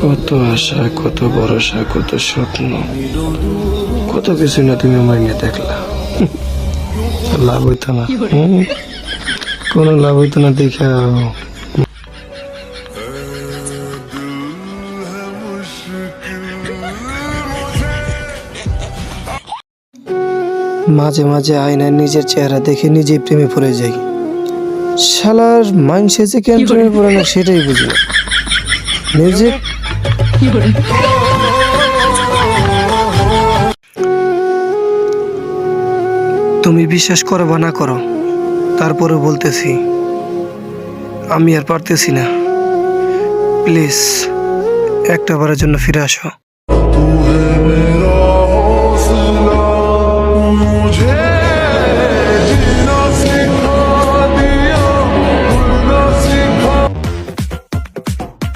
কত আশা, কত ভরসা, কত স্বপ্ন, কত কিছু না তুমি আমার নিয়ে দেখলা। লাভ হইতো না, কোনো লাভ হইতো না দেখা। মাঝে মাঝে আয়নায় নিজের চেহারা দেখে নিজেই প্রেমে পড়ে যাই। শালার মাইন্ডসে যে কেন প্রেমে পড়ে না সেটাই বুঝি না। মিউজিক। তুমি বিশ্বাস করো বা না করো, তারপরে বলতেছি আমি আর পারতেছি না। প্লিজ একটা বারের জন্য ফিরে আসো।